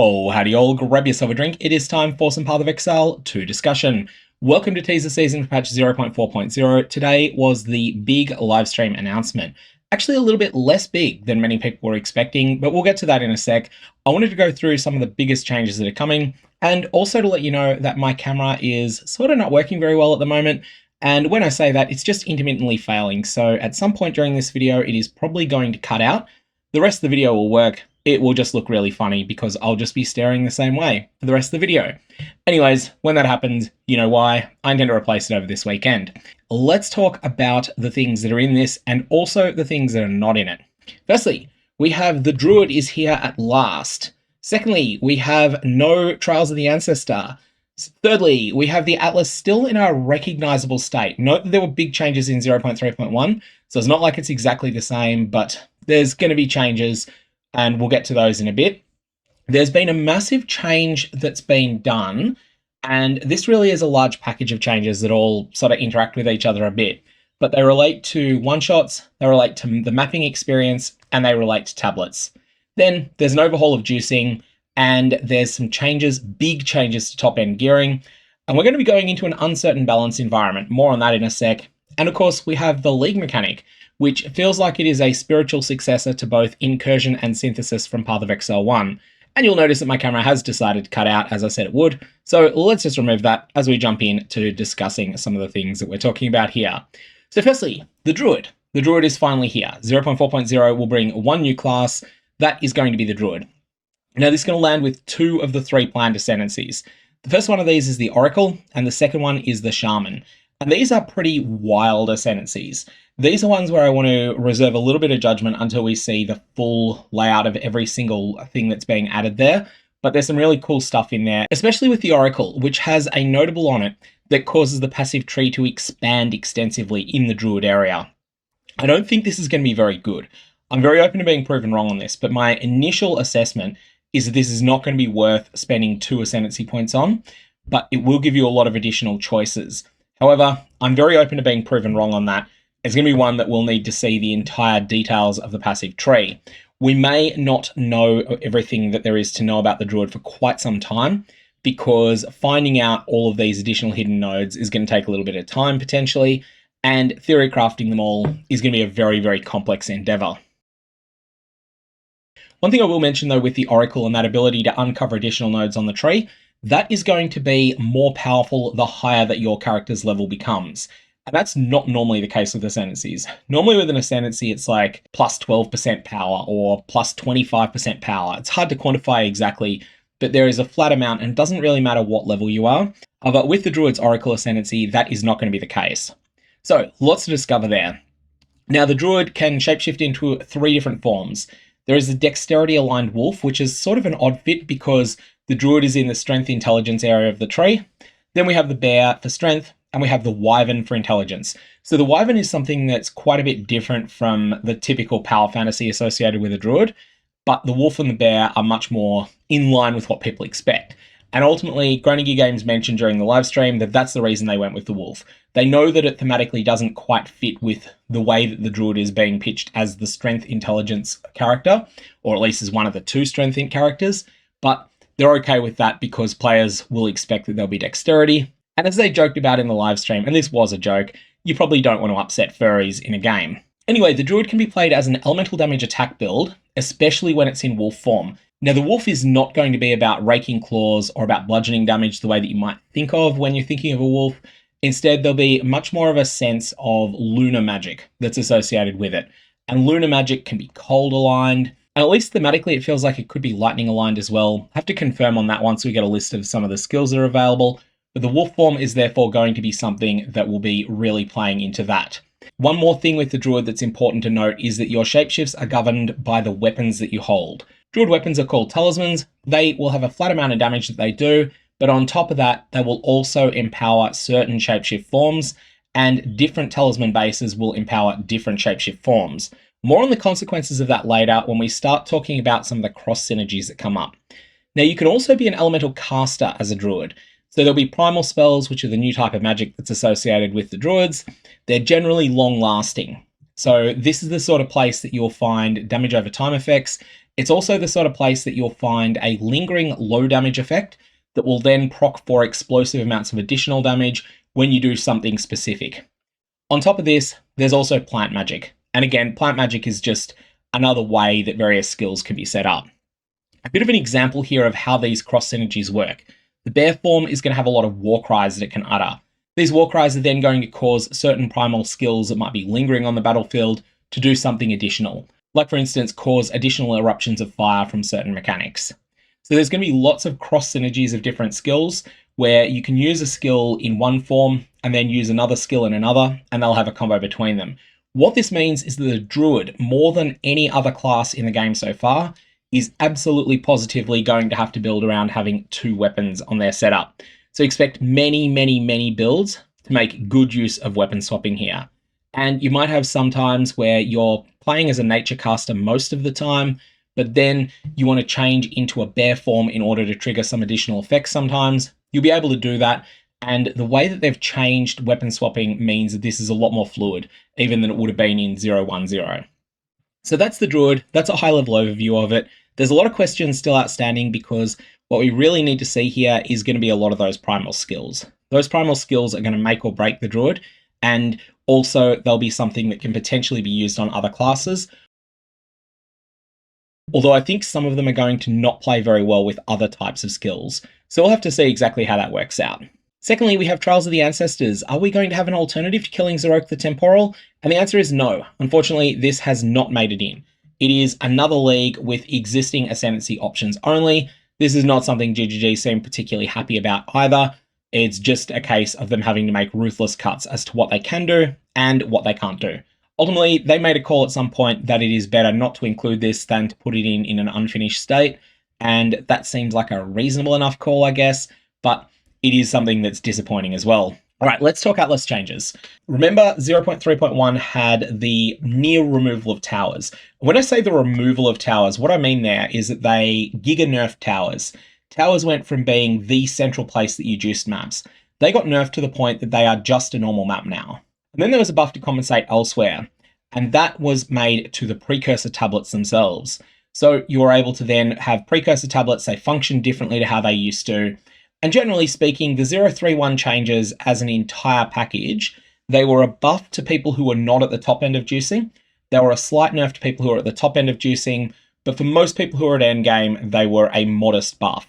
Oh, howdy all, grab yourself a drink. It is time for some Path of Exile 2 discussion. Welcome to Teaser Season for patch 0.4.0. Today was the big livestream announcement. Actually a little bit less big than many people were expecting, but we'll get to that in a sec. I wanted to go through some of the biggest changes that are coming, and also to let you know that my camera is sort of not working very well at the moment. And when I say that, it's just intermittently failing. So at some point during this video, it is probably going to cut out. The rest of the video will work. It will just look really funny because I'll just be staring the same way for the rest of the video. Anyways, when that happens, you know why. I intend to replace it over this weekend. Let's talk about the things that are in this and also the things that are not in it. Firstly, we have the Druid is here at last. Secondly, we have no Trials of the Ancestor. Thirdly, we have the Atlas still in a recognizable state. Note that there were big changes in 0.3.1, so it's not like it's exactly the same, but there's going to be changes, and we'll get to those in a bit. There's been a massive change that's been done, and this really is a large package of changes that all sort of interact with each other a bit. But they relate to one-shots, they relate to the mapping experience, and they relate to tablets. Then there's an overhaul of juicing, and there's some changes, big changes to top-end gearing, and we're going to be going into an uncertain balance environment. More on that in a sec. And of course, we have the League mechanic, which feels like it is a spiritual successor to both Incursion and Synthesis from Path of Exile 1. And you'll notice that my camera has decided to cut out, as I said it would. So let's just remove that as we jump into discussing some of the things that we're talking about here. So firstly, the Druid. The Druid is finally here. 0.4.0 will bring one new class. That is going to be the Druid. Now this is going to land with 2 of the 3 planned ascendancies. The first one of these is the Oracle, and the second one is the Shaman. And these are pretty wild ascendancies. These are ones where I want to reserve a little bit of judgment until we see the full layout of every single thing that's being added there. But there's some really cool stuff in there, especially with the Oracle, which has a notable on it that causes the passive tree to expand extensively in the Druid area. I don't think this is going to be very good. I'm very open to being proven wrong on this, but my initial assessment is that this is not going to be worth spending 2 ascendancy points on, but it will give you a lot of additional choices. However, I'm very open to being proven wrong on that. It's going to be one that we'll need to see the entire details of the passive tree. We may not know everything that there is to know about the Druid for quite some time, because finding out all of these additional hidden nodes is going to take a little bit of time potentially, and theory crafting them all is going to be a very, very complex endeavor. One thing I will mention though with the Oracle and that ability to uncover additional nodes on the tree, that is going to be more powerful the higher that your character's level becomes. And that's not normally the case with ascendancies. Normally with an ascendancy, it's like plus 12% power or plus 25% power. It's hard to quantify exactly, but there is a flat amount and it doesn't really matter what level you are. But with the Druid's Oracle Ascendancy, that is not going to be the case. So lots to discover there. Now the Druid can shapeshift into 3 different forms. There is the Dexterity Aligned Wolf, which is sort of an odd fit because the Druid is in the Strength Intelligence area of the tree. Then we have the Bear for Strength, and we have the Wyvern for Intelligence. So the Wyvern is something that's quite a bit different from the typical power fantasy associated with a Druid, but the Wolf and the Bear are much more in line with what people expect. And ultimately, Groningen Games mentioned during the live stream that that's the reason they went with the Wolf. They know that it thematically doesn't quite fit with the way that the Druid is being pitched as the Strength Intelligence character, or at least as one of the 2 Strength Int characters, but they're okay with that because players will expect that there'll be Dexterity. And as they joked about in the live stream, and this was a joke, you probably don't want to upset furries in a game. Anyway, the Druid can be played as an elemental damage attack build, especially when it's in wolf form. Now, the wolf is not going to be about raking claws or about bludgeoning damage the way that you might think of when you're thinking of a wolf. Instead, there'll be much more of a sense of lunar magic that's associated with it. And lunar magic can be cold aligned, and at least thematically it feels like it could be lightning aligned as well. Have to confirm on that once we get a list of some of the skills that are available. But the wolf form is therefore going to be something that will be really playing into that. One more thing with the Druid that's important to note is that your shapeshifts are governed by the weapons that you hold. Druid weapons are called talismans. They will have a flat amount of damage that they do, but on top of that, they will also empower certain shapeshift forms, and different talisman bases will empower different shapeshift forms. More on the consequences of that later when we start talking about some of the cross synergies that come up. Now, you can also be an elemental caster as a Druid. So there'll be primal spells, which are the new type of magic that's associated with the Druids. They're generally long lasting. So this is the sort of place that you'll find damage over time effects. It's also the sort of place that you'll find a lingering low damage effect that will then proc for explosive amounts of additional damage when you do something specific. On top of this, there's also plant magic. And again, plant magic is just another way that various skills can be set up. A bit of an example here of how these cross synergies work. The bear form is going to have a lot of war cries that it can utter. These war cries are then going to cause certain primal skills that might be lingering on the battlefield to do something additional. Like for instance, cause additional eruptions of fire from certain mechanics. So there's going to be lots of cross synergies of different skills where you can use a skill in one form and then use another skill in another, and they'll have a combo between them. What this means is that the Druid, more than any other class in the game so far, is absolutely positively going to have to build around having 2 weapons on their setup. So expect many builds to make good use of weapon swapping here. And you might have some times where you're playing as a nature caster most of the time, but then you want to change into a bear form in order to trigger some additional effects sometimes. You'll be able to do that. And the way that they've changed weapon swapping means that this is a lot more fluid, even than it would have been in 0.1.0. So that's the Druid. That's a high-level overview of it. There's a lot of questions still outstanding because what we really need to see here is going to be a lot of those primal skills. Those primal skills are going to make or break the Druid, and also they'll be something that can potentially be used on other classes. Although I think some of them are going to not play very well with other types of skills. So we'll have to see exactly how that works out. Secondly, we have Trials of the Ancestors. Are we going to have an alternative to killing Zarok the Temporal? And the answer is no. Unfortunately, this has not made it in. It is another league with existing Ascendancy options only. This is not something GGG seem particularly happy about either. It's just a case of them having to make ruthless cuts as to what they can do and what they can't do. Ultimately, they made a call at some point that it is better not to include this than to put it in an unfinished state. And that seems like a reasonable enough call, I guess, but it is something that's disappointing as well. All right, let's talk Atlas changes. Remember, 0.3.1 had the near removal of towers. When I say the removal of towers, what I mean there is that they giga nerfed towers. Towers went from being the central place that you juiced maps. They got nerfed to the point that they are just a normal map now. And then there was a buff to compensate elsewhere, and that was made to the precursor tablets themselves. So you were able to then have precursor tablets, they function differently to how they used to. And generally speaking, the 0.3.1 changes as an entire package, they were a buff to people who were not at the top end of juicing. They were a slight nerf to people who are at the top end of juicing, but for most people who are at endgame, they were a modest buff.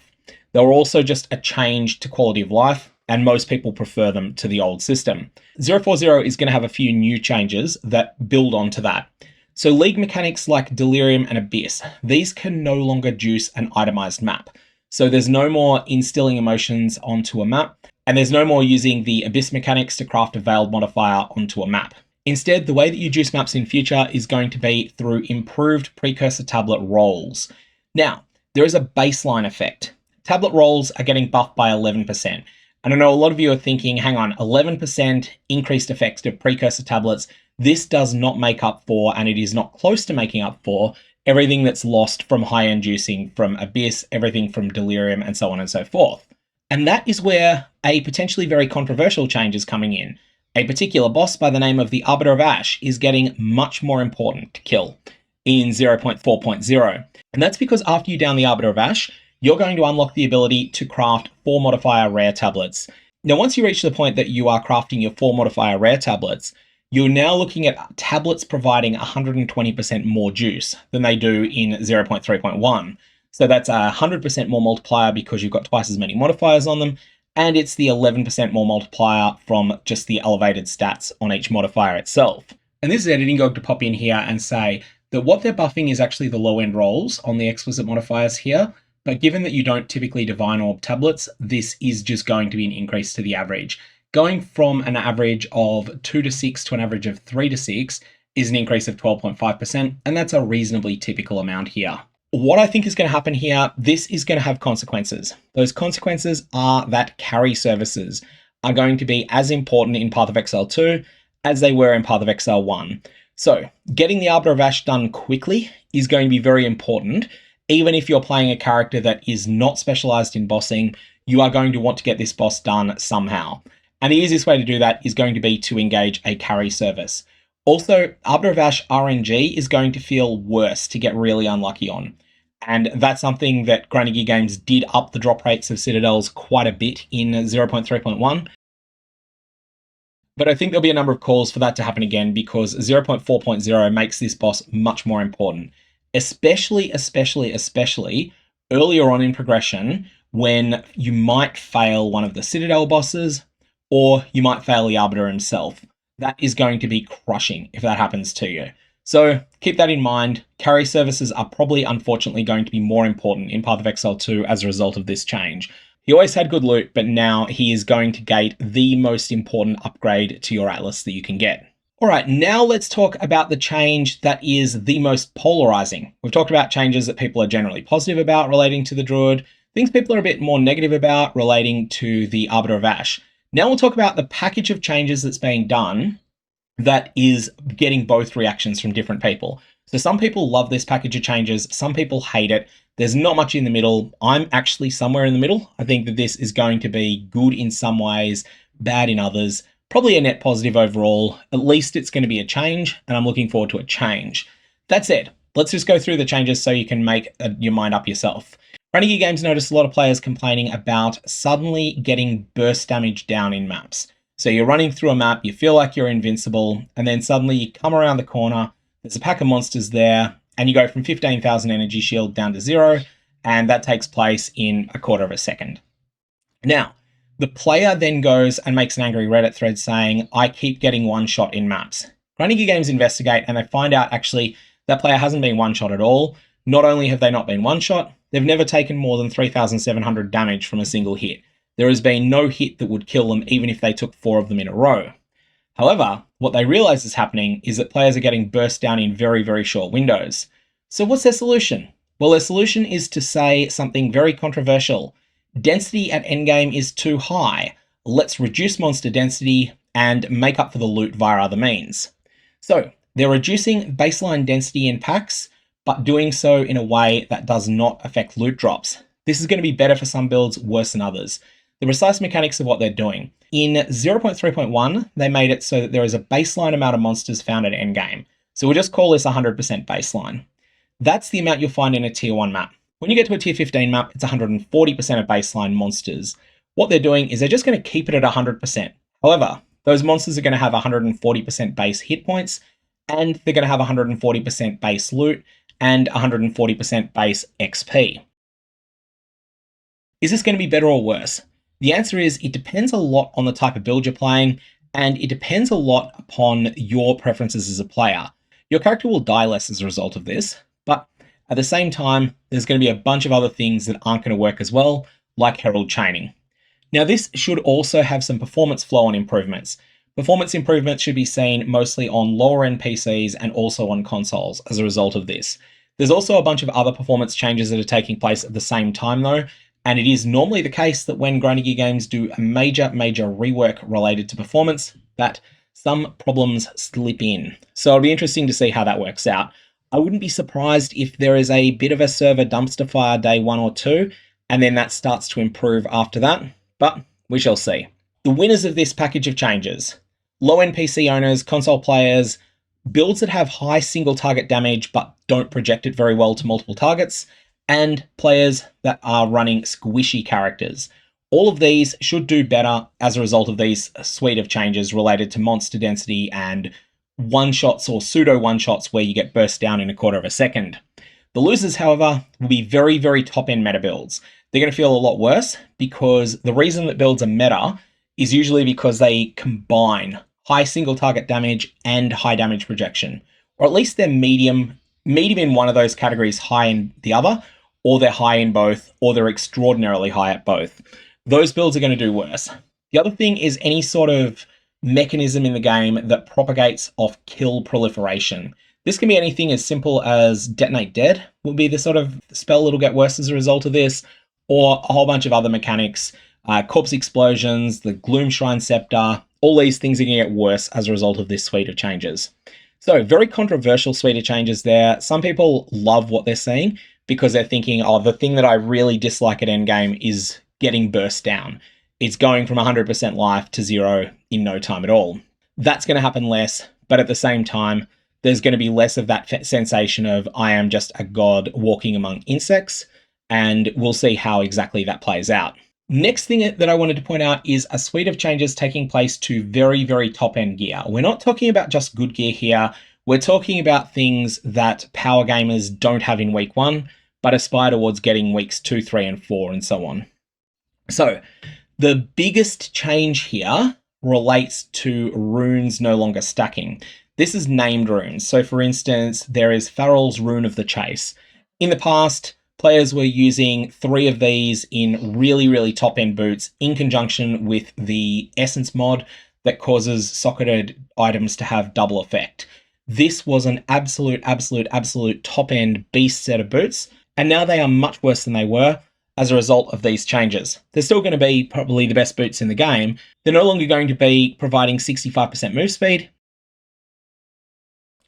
They were also just a change to quality of life, and most people prefer them to the old system. 0.4.0 is going to have a few new changes that build onto that. So league mechanics like Delirium and Abyss, these can no longer juice an itemized map. So there's no more instilling emotions onto a map, and there's no more using the Abyss mechanics to craft a veiled modifier onto a map. Instead, the way that you juice maps in future is going to be through improved precursor tablet rolls. Now, there is a baseline effect. Tablet rolls are getting buffed by 11%. And I know a lot of you are thinking, hang on, 11% increased effects to precursor tablets. This does not make up for, and it is not close to making up for, everything that's lost from high-end juicing, from Abyss, everything from Delirium, and so on and so forth. And that is where a potentially very controversial change is coming in. A particular boss by the name of the Arbiter of Ash is getting much more important to kill in 0.4.0. And that's because after you down the Arbiter of Ash, you're going to unlock the ability to craft 4 modifier rare tablets. Now, once you reach the point that you are crafting your 4 modifier rare tablets, you're now looking at tablets providing 120% more juice than they do in 0.3.1. So that's a 100% more multiplier because you've got twice as many modifiers on them, and it's the 11% more multiplier from just the elevated stats on each modifier itself. And this is editing going to pop in here and say that what they're buffing is actually the low-end rolls on the explicit modifiers here, but given that you don't typically Divine Orb tablets, this is just going to be an increase to the average. Going from an average of 2 to 6 to an average of 3 to 6 is an increase of 12.5%, and that's a reasonably typical amount here. What I think is going to happen here, this is going to have consequences. Those consequences are that carry services are going to be as important in Path of Exile 2 as they were in Path of Exile 1. So getting the Arbiter of Ash done quickly is going to be very important. Even if you're playing a character that is not specialized in bossing, you are going to want to get this boss done somehow. And the easiest way to do that is going to be to engage a carry service. Also, Arbiter of Ash RNG is going to feel worse to get really unlucky on. And that's something that Grinding Gear Games did up the drop rates of Citadels quite a bit in 0.3.1. But I think there'll be a number of calls for that to happen again because 0.4.0 makes this boss much more important, especially earlier on in progression when you might fail one of the Citadel bosses or you might fail the Arbiter himself. That is going to be crushing if that happens to you. So keep that in mind. Carry services are probably, unfortunately, going to be more important in Path of Exile 2 as a result of this change. He always had good loot, but now he is going to gate the most important upgrade to your Atlas that you can get. Alright, now let's talk about the change that is the most polarizing. We've talked about changes that people are generally positive about relating to the Druid, things people are a bit more negative about relating to the Arbiter of Ash. Now we'll talk about the package of changes that's being done that is getting both reactions from different people. So some people love this package of changes, some people hate it. There's not much in the middle. I'm actually somewhere in the middle. I think that this is going to be good in some ways, bad in others, probably a net positive overall. At least it's going to be a change, and I'm looking forward to a change. That said, let's just go through the changes so you can make your mind up yourself. Grinding Gear Games noticed a lot of players complaining about suddenly getting burst damage down in maps. So you're running through a map, you feel like you're invincible, and then suddenly you come around the corner, there's a pack of monsters there, and you go from 15,000 energy shield down to 0, and that takes place in a quarter of a second. Now, the player then goes and makes an angry Reddit thread saying, I keep getting one-shot in maps. Grinding Gear Games investigate, and they find out actually that player hasn't been one-shot at all. Not only have they not been one-shot, they've never taken more than 3,700 damage from a single hit. There has been no hit that would kill them even if they took 4 of them in a row. However, what they realize is happening is that players are getting burst down in very, very short windows. So what's their solution? Well, their solution is to say something very controversial. Density at endgame is too high. Let's reduce monster density and make up for the loot via other means. So they're reducing baseline density in packs, but doing so in a way that does not affect loot drops. This is going to be better for some builds, worse than others. The precise mechanics of what they're doing. In 0.3.1, they made it so that there is a baseline amount of monsters found at endgame. So we'll just call this 100% baseline. That's the amount you'll find in a tier 1 map. When you get to a tier 15 map, it's 140% of baseline monsters. What they're doing is they're just going to keep it at 100%. However, those monsters are going to have 140% base hit points, and they're going to have 140% base loot, and 140% base XP. Is this going to be better or worse? The answer is it depends a lot on the type of build you're playing, and it depends a lot upon your preferences as a player. Your character will die less as a result of this, but at the same time, there's going to be a bunch of other things that aren't going to work as well, like Herald Chaining. Now, this should also have some performance flow-on improvements. Performance improvements should be seen mostly on lower-end PCs and also on consoles as a result of this. There's also a bunch of other performance changes that are taking place at the same time, though, and it is normally the case that when Grinding Gear Games do a major rework related to performance, that some problems slip in. So it'll be interesting to see how that works out. I wouldn't be surprised if there is a bit of a server dumpster fire day 1 or 2, and then that starts to improve after that, but we shall see. The winners of this package of changes: low-end PC owners, console players, builds that have high single target damage but don't project it very well to multiple targets, and players that are running squishy characters. All of these should do better as a result of these suite of changes related to monster density and one-shots or pseudo one-shots where you get burst down in a quarter of a second. The losers, however, will be very top-end meta builds. They're going to feel a lot worse because the reason that builds are meta is usually because they combine high single target damage and high damage projection, or at least they're medium in one of those categories, high in the other, or they're high in both, or they're extraordinarily high at both. Those builds are going to do worse. The other thing is any sort of mechanism in the game that propagates off kill proliferation. This can be anything as simple as Detonate Dead will be the sort of spell that'll get worse as a result of this, or a whole bunch of other mechanics, Corpse Explosions, the Gloom Shrine Scepter, all these things are going to get worse as a result of this suite of changes. So very controversial suite of changes there. Some people love what they're seeing because they're thinking, oh, the thing that I really dislike at endgame is getting burst down. It's going from 100% life to 0 in no time at all. That's going to happen less, but at the same time, there's going to be less of that sensation of I am just a god walking among insects, and we'll see how exactly that plays out. Next thing that I wanted to point out is a suite of changes taking place to very, very top-end gear. We're not talking about just good gear here. We're talking about things that power gamers don't have in week 1, but aspire towards getting weeks 2, 3, and 4, and so on. So the biggest change here relates to runes no longer stacking. This is named runes. So for instance, there is Farrell's Rune of the Chase. In the past, players were using 3 of these in really, really top-end boots in conjunction with the Essence mod that causes socketed items to have double effect. This was an absolute top-end beast set of boots, and now they are much worse than they were as a result of these changes. They're still going to be probably the best boots in the game. They're no longer going to be providing 65% move speed.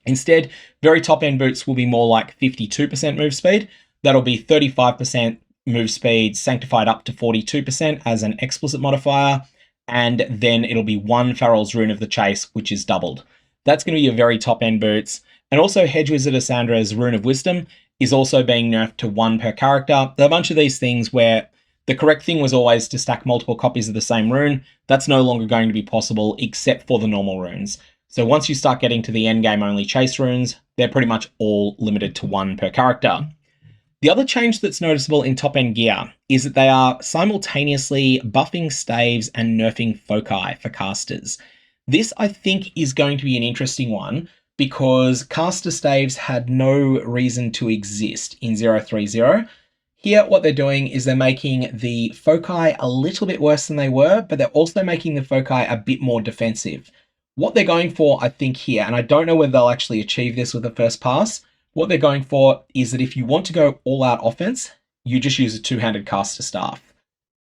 Instead, very top-end boots will be more like 52% move speed. That'll be 35% move speed sanctified up to 42% as an explicit modifier, and then it'll be 1 Farrell's Rune of the Chase, which is doubled. That's going to be your very top-end boots. And also Hedge Wizard Assandra's Rune of Wisdom is also being nerfed to 1 per character. There are a bunch of these things where the correct thing was always to stack multiple copies of the same rune. That's no longer going to be possible except for the normal runes. So once you start getting to the endgame only chase runes, they're pretty much all limited to 1 per character. The other change that's noticeable in top-end gear is that they are simultaneously buffing staves and nerfing foci for casters. This, I think, is going to be an interesting one because caster staves had no reason to exist in 030. Here, what they're doing is they're making the foci a little bit worse than they were, but they're also making the foci a bit more defensive. What they're going for, I think, here, and I don't know whether they'll actually achieve this with the first pass, what they're going for is that if you want to go all-out offense, you just use a 2-handed caster staff.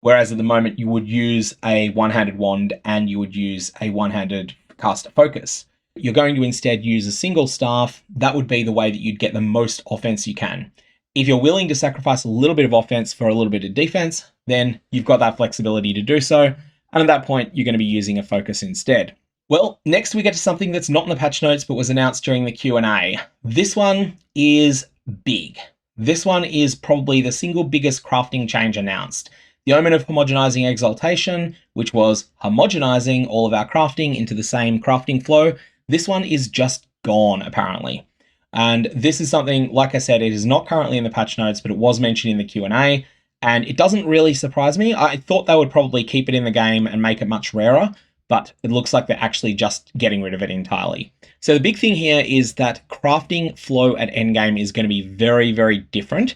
Whereas at the moment, you would use a 1-handed wand and you would use a 1-handed caster focus. You're going to instead use a single staff. That would be the way that you'd get the most offense you can. If you're willing to sacrifice a little bit of offense for a little bit of defense, then you've got that flexibility to do so. And at that point, you're going to be using a focus instead. Well, next we get to something that's not in the patch notes, but was announced during the Q&A. This one is big. This one is probably the single biggest crafting change announced. The Omen of Homogenizing Exaltation, which was homogenizing all of our crafting into the same crafting flow, this one is just gone, apparently. And this is something, like I said, it is not currently in the patch notes, but it was mentioned in the Q&A, and it doesn't really surprise me. I thought they would probably keep it in the game and make it much rarer, but it looks like they're actually just getting rid of it entirely. So the big thing here is that crafting flow at endgame is going to be very, very different,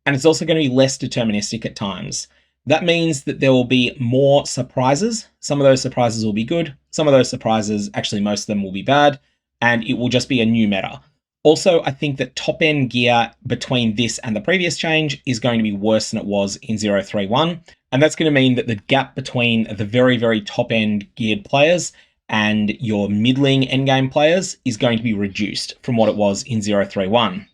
and it's also going to be less deterministic at times. That means that there will be more surprises. Some of those surprises will be good. Some of those surprises, actually most of them will be bad, and it will just be a new meta. Also, I think that top-end gear between this and the previous change is going to be worse than it was in 031. And that's going to mean that the gap between the very, very top-end geared players and your middling endgame players is going to be reduced from what it was in 031.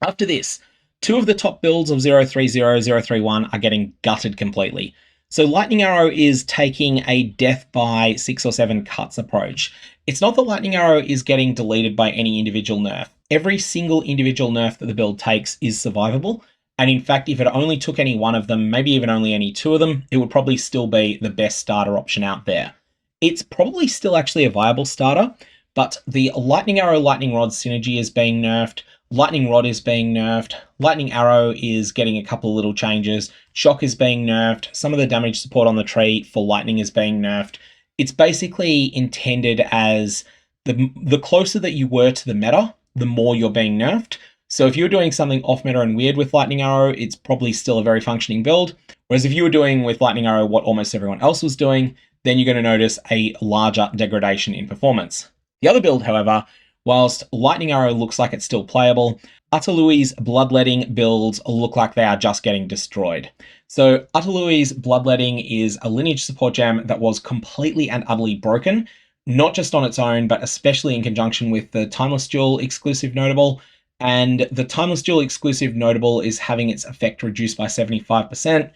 After this, 2 of the top builds of 030, 031 are getting gutted completely. So Lightning Arrow is taking a death by 6 or 7 cuts approach. It's not that Lightning Arrow is getting deleted by any individual nerf. Every single individual nerf that the build takes is survivable. And in fact, if it only took any one of them, maybe even only any 2 of them, it would probably still be the best starter option out there. It's probably still actually a viable starter, but the Lightning Arrow, Lightning Rod synergy is being nerfed. Lightning Rod is being nerfed. Lightning Arrow is getting a couple of little changes. Shock is being nerfed. Some of the damage support on the tree for Lightning is being nerfed. It's basically intended as the closer that you were to the meta, the more you're being nerfed. So if you're doing something off meta and weird with Lightning Arrow, it's probably still a very functioning build. Whereas if you were doing with Lightning Arrow what almost everyone else was doing, then you're going to notice a larger degradation in performance. The other build, however, whilst Lightning Arrow looks like it's still playable, Utalui's Bloodletting builds look like they are just getting destroyed. So Utalui's Bloodletting is a lineage support gem that was completely and utterly broken, not just on its own, but especially in conjunction with the Timeless Duel exclusive notable. And the Timeless Duel exclusive notable is having its effect reduced by 75%.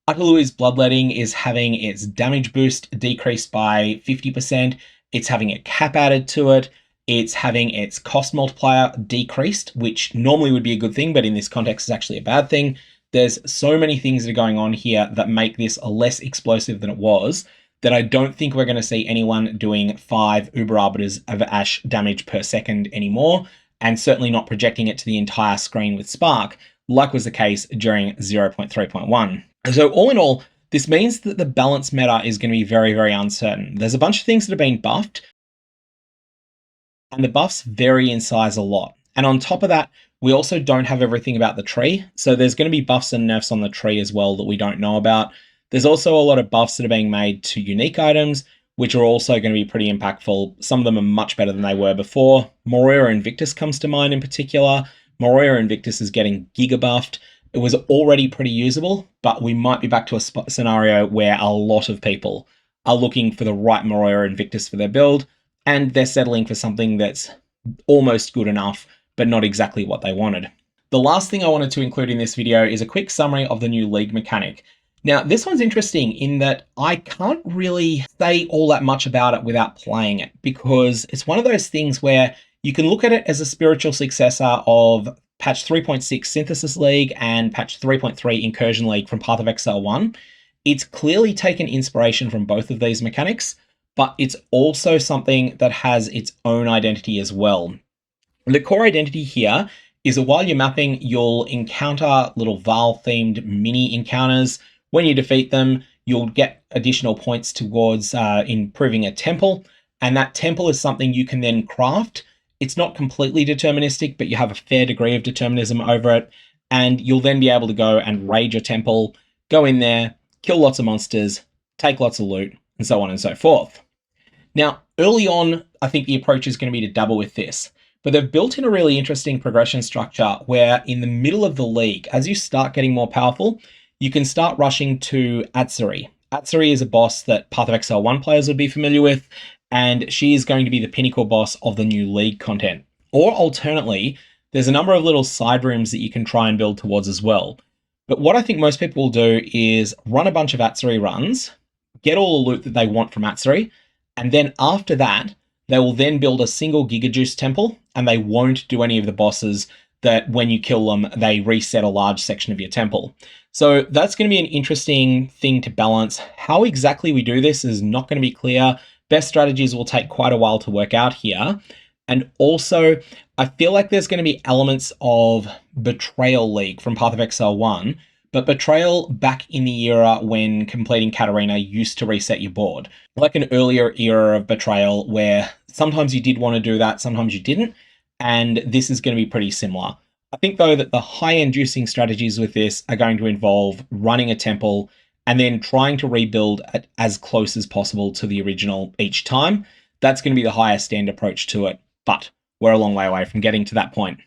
Utalui's Bloodletting is having its damage boost decreased by 50%. It's having a cap added to it. It's having its cost multiplier decreased, which normally would be a good thing, but in this context is actually a bad thing. There's so many things that are going on here that make this less explosive than it was, that I don't think we're going to see anyone doing 5 Uber Arbiters of Ash damage per second anymore, and certainly not projecting it to the entire screen with Spark, like was the case during 0.3.1. So all in all, this means that the balance meta is going to be very, very uncertain. There's a bunch of things that have been buffed, and the buffs vary in size a lot. And on top of that, we also don't have everything about the tree. So there's going to be buffs and nerfs on the tree as well that we don't know about. There's also a lot of buffs that are being made to unique items, which are also going to be pretty impactful. Some of them are much better than they were before. Moira Invictus comes to mind in particular. Moira Invictus is getting giga buffed. It was already pretty usable, but we might be back to a scenario where a lot of people are looking for the right Moira Invictus for their build, and they're settling for something that's almost good enough, but not exactly what they wanted. The last thing I wanted to include in this video is a quick summary of the new league mechanic. Now, this one's interesting in that I can't really say all that much about it without playing it, because it's one of those things where you can look at it as a spiritual successor of patch 3.6 Synthesis League and patch 3.3 Incursion League from Path of Exile 1. It's clearly taken inspiration from both of these mechanics, but it's also something that has its own identity as well. The core identity here is that while you're mapping, you'll encounter little Val-themed mini encounters. When you defeat them, you'll get additional points towards improving a temple, and that temple is something you can then craft. It's not completely deterministic, but you have a fair degree of determinism over it, and you'll then be able to go and raid your temple, go in there, kill lots of monsters, take lots of loot, and so on and so forth. Now, early on, I think the approach is going to be to double with this, but they've built in a really interesting progression structure where in the middle of the league, as you start getting more powerful, you can start rushing to Atsuri. Atsuri is a boss that Path of Exile 1 players would be familiar with, and she is going to be the pinnacle boss of the new league content. Or alternately, there's a number of little side rooms that you can try and build towards as well. But what I think most people will do is run a bunch of Atsuri runs, get all the loot that they want from Atsuri, and then after that, they will then build a single Giga Juice temple, and they won't do any of the bosses that when you kill them, they reset a large section of your temple. So that's going to be an interesting thing to balance. How exactly we do this is not going to be clear. Best strategies will take quite a while to work out here. And also, I feel like there's going to be elements of Betrayal League from Path of Exile 1, but Betrayal back in the era when completing Katarina used to reset your board. Like an earlier era of Betrayal where sometimes you did want to do that, sometimes you didn't, and this is going to be pretty similar. I think though that the high-end juicing strategies with this are going to involve running a temple and then trying to rebuild it as close as possible to the original each time. That's going to be the highest end approach to it, but we're a long way away from getting to that point.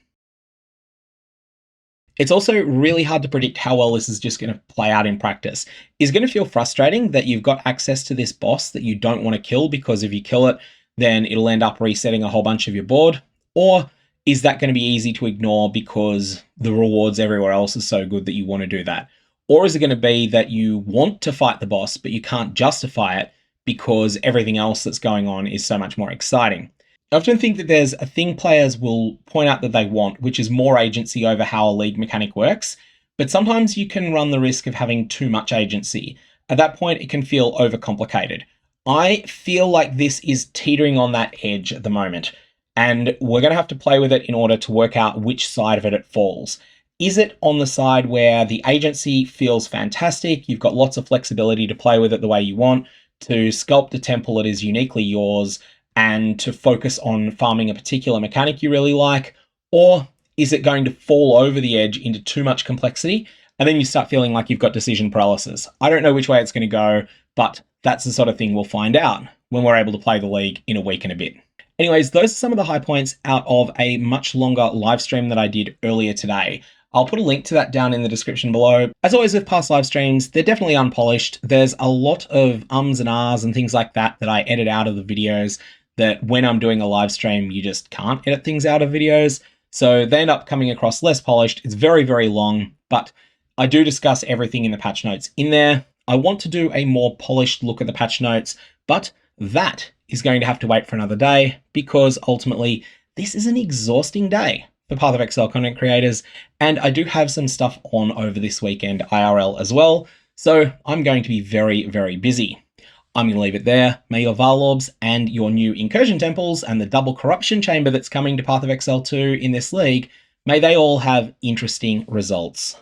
It's also really hard to predict how well this is just going to play out in practice. It's going to feel frustrating that you've got access to this boss that you don't want to kill because if you kill it, then it'll end up resetting a whole bunch of your board. Or is that going to be easy to ignore because the rewards everywhere else is so good that you want to do that? Or is it going to be that you want to fight the boss, but you can't justify it because everything else that's going on is so much more exciting? I often think that there's a thing players will point out that they want, which is more agency over how a league mechanic works, but sometimes you can run the risk of having too much agency. At that point, it can feel overcomplicated. I feel like this is teetering on that edge at the moment, and we're going to have to play with it in order to work out which side of it falls. Is it on the side where the agency feels fantastic, you've got lots of flexibility to play with it the way you want, to sculpt a temple that is uniquely yours, and to focus on farming a particular mechanic you really like? Or is it going to fall over the edge into too much complexity, and then you start feeling like you've got decision paralysis? I don't know which way it's going to go, but that's the sort of thing we'll find out when we're able to play the league in a week and a bit. Anyways, those are some of the high points out of a much longer live stream that I did earlier today. I'll put a link to that down in the description below. As always with past live streams, they're definitely unpolished. There's a lot of ums and ahs and things like that that I edit out of the videos that when I'm doing a live stream, you just can't edit things out of videos. So they end up coming across less polished. It's very, very long, but I do discuss everything in the patch notes in there. I want to do a more polished look at the patch notes, but That is going to have to wait for another day, because ultimately this is an exhausting day for Path of Exile content creators, and I do have some stuff on over this weekend IRL as well, so I'm going to be very, very busy. I'm going to leave it there. May your Varlorbs and your new Incursion Temples and the double Corruption Chamber that's coming to Path of Exile 2 in this league, may they all have interesting results.